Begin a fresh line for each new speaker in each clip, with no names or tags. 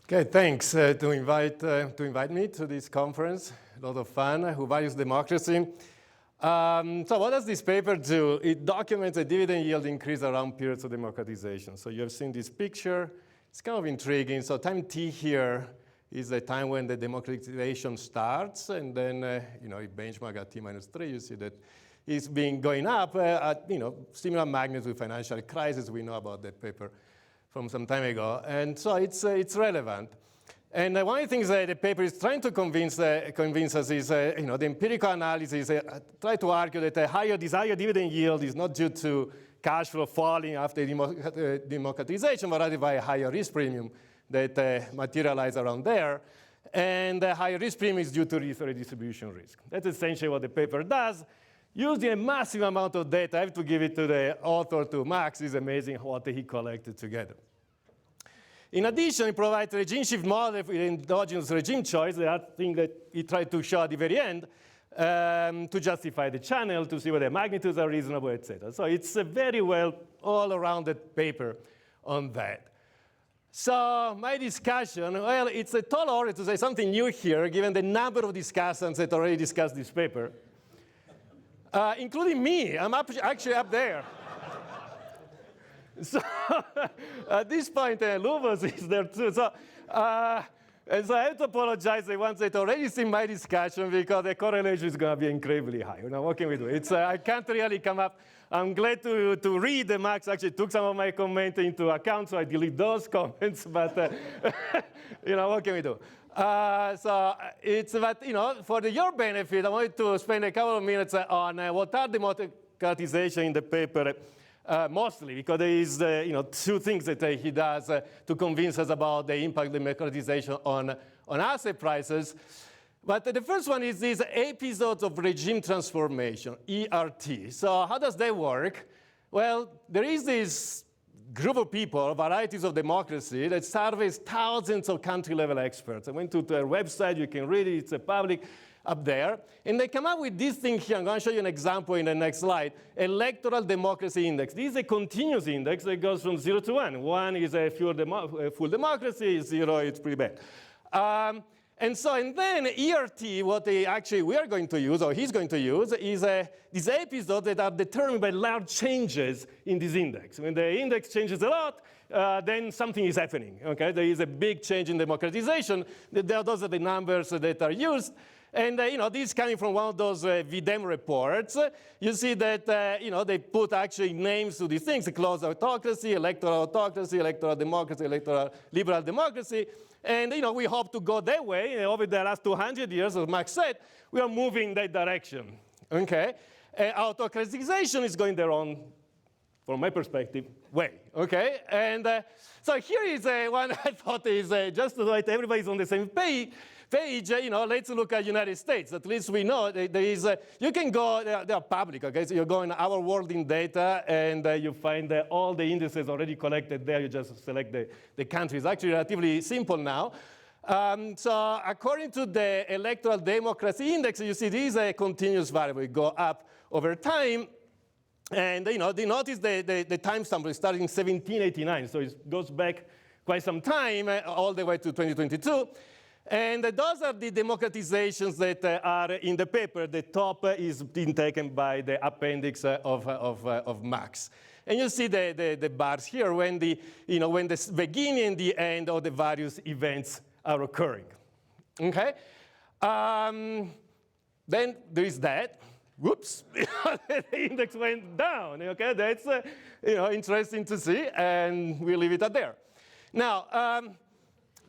Okay, thanks to invite me to this conference. A lot of fun. Who values democracy? So what does this paper do? It documents a dividend yield increase around periods of democratization. So you have seen this picture. It's kind of intriguing. So time t here is the time when the democratization starts, and then you benchmark at t-3. You see that it's been going up at similar magnitude to financial crisis. We know about that paper from some time ago, and so it's relevant. And one of the things that the paper is trying to convince us is, the empirical analysis try to argue that this higher dividend yield is not due to cash flow falling after democratization, but rather by a higher risk premium that materialize around there. And the higher risk premium is due to redistribution risk. That's essentially what the paper does. Using a massive amount of data, I have to give it to the author, to Max. It's amazing what he collected together. In addition, it provides a regime shift model with endogenous regime choice, that thing that he tried to show at the very end, to justify the channel, to see whether magnitudes are reasonable, etc. So it's a very well all-arounded paper on that. So my discussion, well, it's a tall order to say something new here, given the number of discussants that already discussed this paper. Including me. I'm actually up there. So at this point, Lubos is there too. So, and so I have to apologize to the ones that already seen my discussion, because the correlation is going to be incredibly high. What can we do? I can't really come up. I'm glad to read that Max actually took some of my comments into account, so I delete those comments. But what can we do? For your benefit, I wanted to spend a couple of minutes on what are democratization in the paper, mostly because there is, two things that he does to convince us about the impact of democratization on asset prices. But the first one is these episodes of regime transformation, ERT. So how does that work? Well, there is this group of people, varieties of democracy, that surveys thousands of country-level experts. I went to their website. You can read it. It's public up there. And they come up with this thing here. I'm going to show you an example in the next slide. Electoral democracy index. This is a continuous index that goes from 0 to 1. 1 is a full democracy. 0, it's pretty bad. And then ERT, what we are going to use, or he's going to use, is these episodes that are determined by large changes in this index. When the index changes a lot, then something is happening. Okay, there is a big change in democratization. Those are the numbers that are used. And this is coming from one of those VDEM reports. You see that they put actually names to these things: closed autocracy, electoral democracy, electoral liberal democracy. And we hope to go that way. Over the last 200 years, as Max said, we are moving in that direction. Okay, autocratization is going the wrong, from my perspective, way. Okay, and so here is one I thought is just so that everybody's on the same page. Let's look at United States. At least we know there is, you can go, they are public, okay? So you go in Our World in Data, and you find all the indices already collected there. You just select the country. It's actually relatively simple now. So according to the Electoral Democracy Index, you see this is a continuous variable. It goes up over time. And notice the timestamp starting in 1789. So it goes back quite some time, all the way to 2022. And those are the democratizations that are in the paper. The top is being taken by the appendix of Max. And you see the bars here when the beginning and the end of the various events are occurring. Okay? Then there is that. Whoops, the index went down. Okay, that's interesting to see, and we'll leave it at there. Now,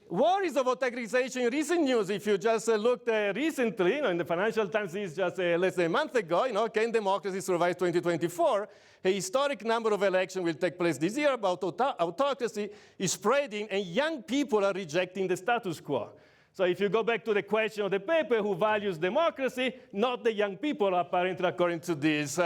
worries of autocratization in recent news. If you just looked recently, in the Financial Times, this is just less than a month ago. Can democracy survive 2024? A historic number of elections will take place this year, but autocracy is spreading, and young people are rejecting the status quo. So if you go back to the question of the paper, who values democracy? Not the young people, apparently, according to this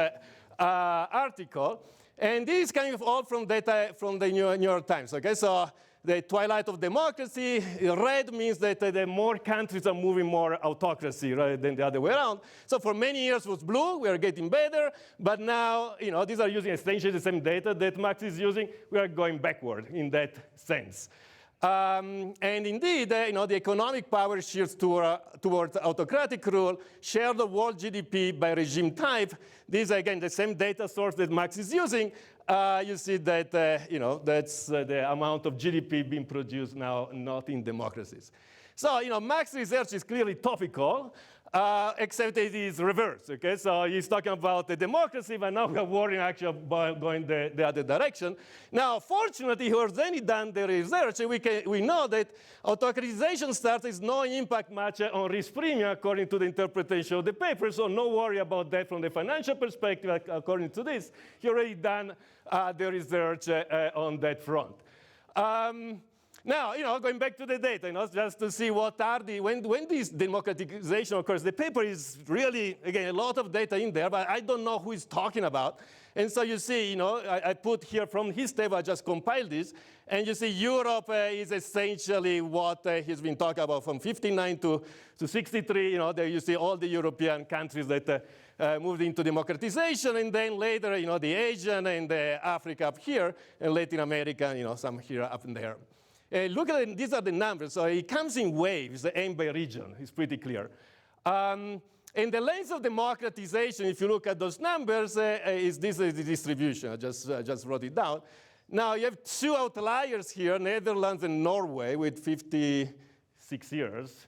article. And this is kind of all from data from the New York Times. Okay, so the twilight of democracy, red means that the more countries are moving more autocracy rather than the other way around. So for many years it was blue, we are getting better, but now, these are using essentially the same data that Max is using. We are going backward in that sense. And indeed, the economic power shifts towards autocratic rule, share the world GDP by regime type. These are, again, the same data source that Max is using. You see that, that's the amount of GDP being produced now, not in democracies. So, Max's research is clearly topical, except it is reversed, okay? So he's talking about the democracy, but now we're worrying actually about going the other direction. Now, fortunately, he has already done the research, and we know that autocratization starts with no impact much on risk premium according to the interpretation of the paper, so no worry about that from the financial perspective according to this. He already done the research on that front. Now, going back to the data, just to see what are when this democratization occurs, the paper is really, again, a lot of data in there, but I don't know who is talking about. And so you see, I put here from his table, I just compiled this, and you see Europe is essentially what he's been talking about from 59 to 63. There you see all the European countries that moved into democratization, and then later, the Asian and the Africa up here, and Latin America, some here up in there. Look at these are the numbers. So it comes in waves, and by region. It's pretty clear. And the length of democratization, if you look at those numbers, is this is the distribution. I just wrote it down. Now you have two outliers here, Netherlands and Norway, with 56 years.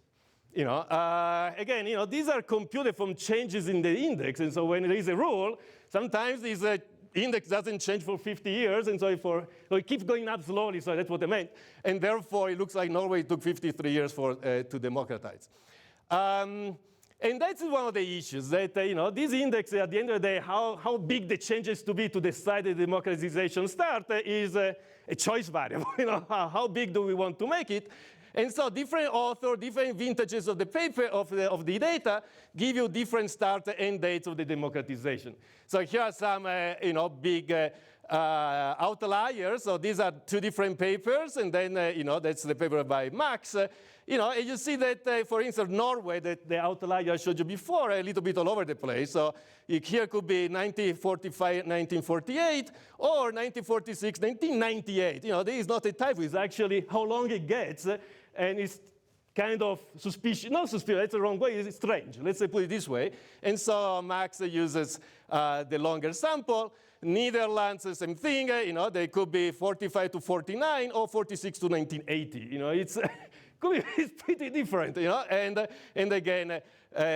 Again, these are computed from changes in the index. And so when there is a rule, sometimes these index doesn't change for 50 years, and so it keeps going up slowly, so that's what I meant. And therefore, it looks like Norway took 53 years to democratize. And that's one of the issues, that these indexes, at the end of the day, how big the changes to be to decide the democratization start is a choice variable. How big do we want to make it? And so different authors, different vintages of the paper, of the data, give you different start and end dates of the democratization. So here are some, big outliers. So these are two different papers, and then, that's the paper by Max. And you see that, for instance, Norway, that the outlier I showed you before, a little bit all over the place. So here could be 1945, 1948, or 1946, 1998. There is not a typo. It's actually how long it gets. And it's kind of suspicious. Not suspicious, that's the wrong way. It's strange. Let's put it this way. And so Max uses the longer sample. Netherlands, the same thing. They could be 45 to 49 or 46 to 1980. It's pretty different, And again,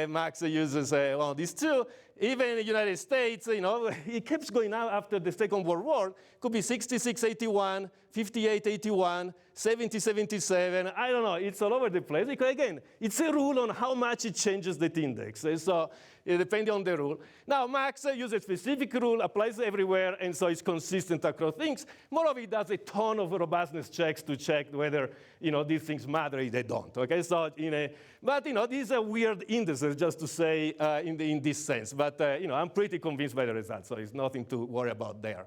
Max uses one of these two. Even in the United States, it keeps going up after the Second World War. Could be 66, 81, 58, 81, 70, 77. I don't know. It's all over the place. Because again, it's a rule on how much it changes that index. So depending on the rule. Now, Max uses a specific rule, applies everywhere, and so it's consistent across things. Moreover, it does a ton of robustness checks to check whether these things matter if they don't. Okay, so but these are weird indices, just to say in this sense. But I'm pretty convinced by the results, so it's nothing to worry about there.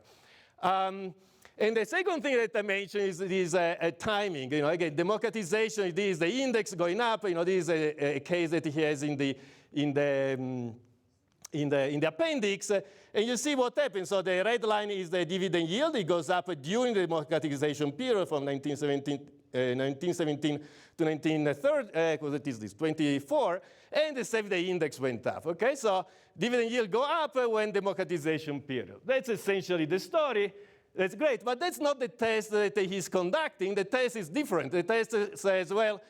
And the second thing that I mentioned is this timing. Again, democratization. This is the index going up. This is a case that he has in the appendix, and you see what happens. So the red line is the dividend yield. It goes up during the democratization period from 1917 to 1930, because it is this 24, and the 7-day index went up. Okay, so dividend yield go up when democratization period. That's essentially the story. That's great, but that's not the test that he's conducting. The test is different. The test says, well,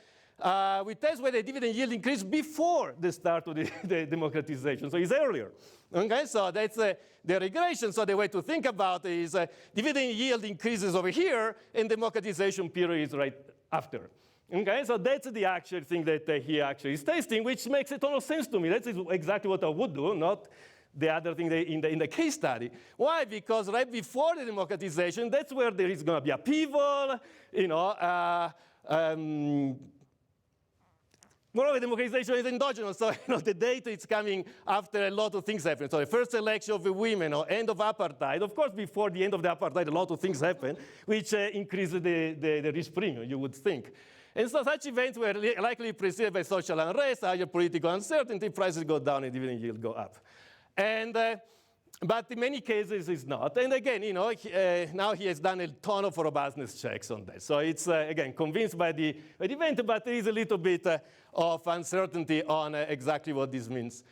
we test whether the dividend yield increased before the start of the democratization, so it's earlier. Okay, so that's the regression. So the way to think about it is dividend yield increases over here, and democratization period is right after. Okay, so that's the actual thing that he actually is testing, which makes a ton of sense to me. That's exactly what I would do, not the other thing in the case study. Why? Because right before the democratization, that's where there is going to be upheaval, moreover, democratization is endogenous, so the data is coming after a lot of things happen. So the first election of the women, or end of apartheid. Of course, before the end of the apartheid, a lot of things happen, which increase the risk premium, you would think. And so such events were likely preceded by social unrest, higher political uncertainty, prices go down, and dividend yield go up. And But in many cases, it's not. And again, now he has done a ton of robustness checks on that. So it's, again, convinced by the event, but there is a little bit of uncertainty on exactly what this means.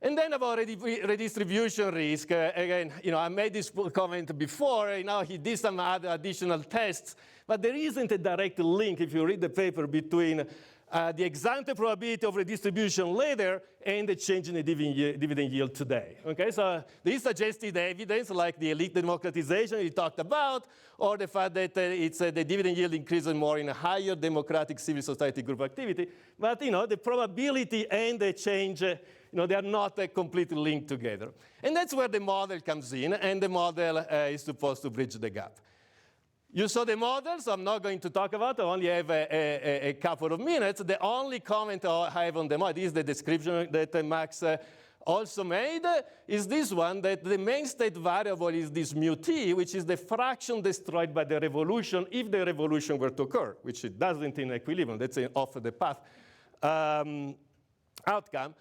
And then about redistribution risk, again, I made this comment before. Now he did some other additional tests, but there isn't a direct link, if you read the paper, between the ex-ante probability of redistribution later and the change in the dividend yield today. Okay, so this suggested evidence like the elite democratization we talked about, or the fact that the dividend yield increases more in a higher democratic civil society group activity. But the probability and the change, they are not completely linked together. And that's where the model comes in, and the model is supposed to bridge the gap. You saw the model, so I'm not going to talk about it. I only have a couple of minutes. The only comment I have on the model is the description that Max also made, is this one, that the main state variable is this mu t, which is the fraction destroyed by the revolution if the revolution were to occur, which it doesn't in equilibrium. That's an off-the-path outcome.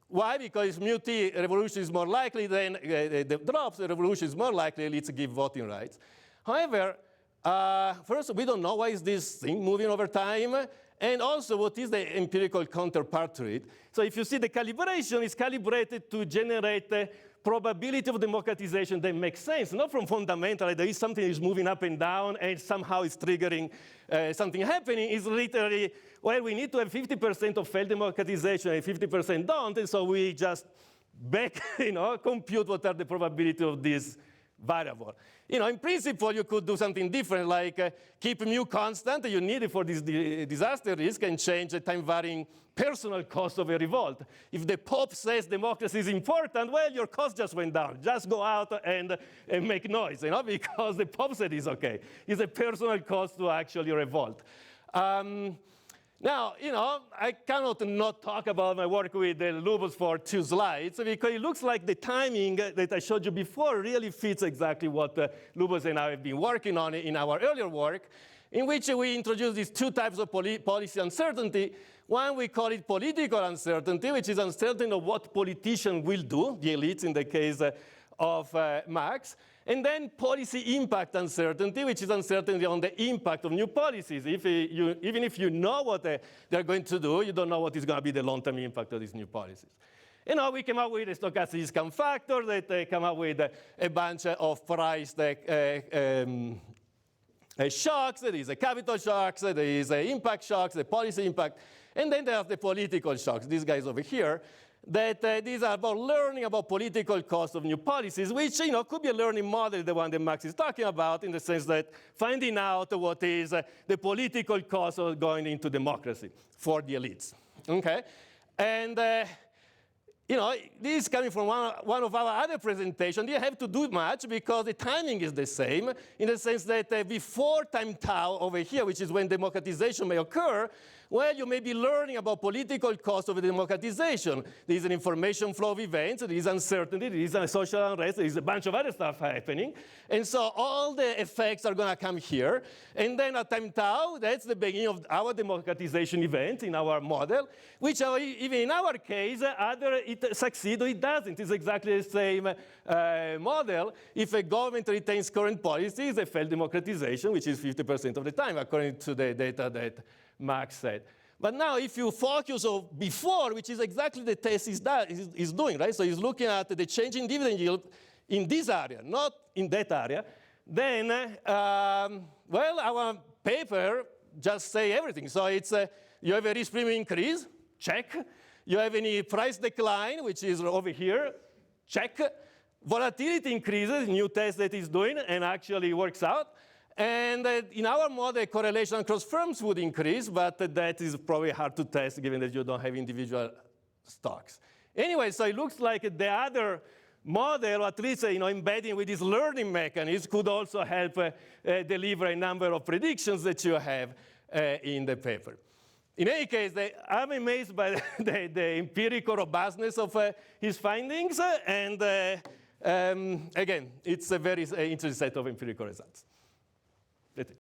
Why? Because mu t revolution is more likely than the drops. The revolution is more likely, let's give voting rights. However, first, we don't know why is this thing moving over time, and also what is the empirical counterpart to it. So if you see the calibration is calibrated to generate the probability of democratization that makes sense, not from fundamental, there is something that is moving up and down and somehow it's triggering something happening. It's literally, well, we need to have 50% of failed democratization and 50% don't, and so we just compute what are the probability of this variable. In principle, you could do something different, like keep mu constant, you need it for this disaster risk, and change the time-varying personal cost of a revolt. If the Pope says democracy is important, well, your cost just went down. Just go out and make noise, because the Pope said it's okay. It's a personal cost to actually revolt. Now, I cannot not talk about my work with Lubos for 2 slides, because it looks like the timing that I showed you before really fits exactly what Lubos and I have been working on in our earlier work, in which we introduced these 2 types of policy uncertainty. One, we call it political uncertainty, which is uncertainty of what politicians will do, the elites in the case of Max. And then policy impact uncertainty, which is uncertainty on the impact of new policies. Even if you know what they're going to do, you don't know what is going to be the long-term impact of these new policies. We came up with a stochastic discount factor that came up with a bunch of price shocks. There is a capital shocks, there is impact shocks, the policy impact, and then there are the political shocks, these guys over here, that these are about learning about political cost of new policies, which could be a learning model, the one that Max is talking about, in the sense that finding out what is the political cost of going into democracy for the elites. Okay, and this is coming from one of our other presentations. You have to do much because the timing is the same, in the sense that before time tau over here, which is when democratization may occur, well, you may be learning about political cost of democratization. There is an information flow of events, there is uncertainty, there is a social unrest, there is a bunch of other stuff happening. And so all the effects are going to come here. And then at time tau, that's the beginning of our democratization event in our model, which even in our case, either it succeeds or it doesn't. It's exactly the same model. If a government retains current policies, a failed democratization, which is 50% of the time, according to the data that Max said. But now if you focus on before, which is exactly the test is doing, right? So he's looking at the change in dividend yield in this area, not in that area, then, well, our paper just say everything. So it's, you have a risk premium increase, check. You have any price decline, which is over here, check. Volatility increases, new test that he's doing, and actually works out. And in our model, correlation across firms would increase, but that is probably hard to test given that you don't have individual stocks. Anyway, so it looks like the other model, at least embedding with this learning mechanism, could also help deliver a number of predictions that you have in the paper. In any case, I'm amazed by the empirical robustness of his findings, and again, it's a very interesting set of empirical results.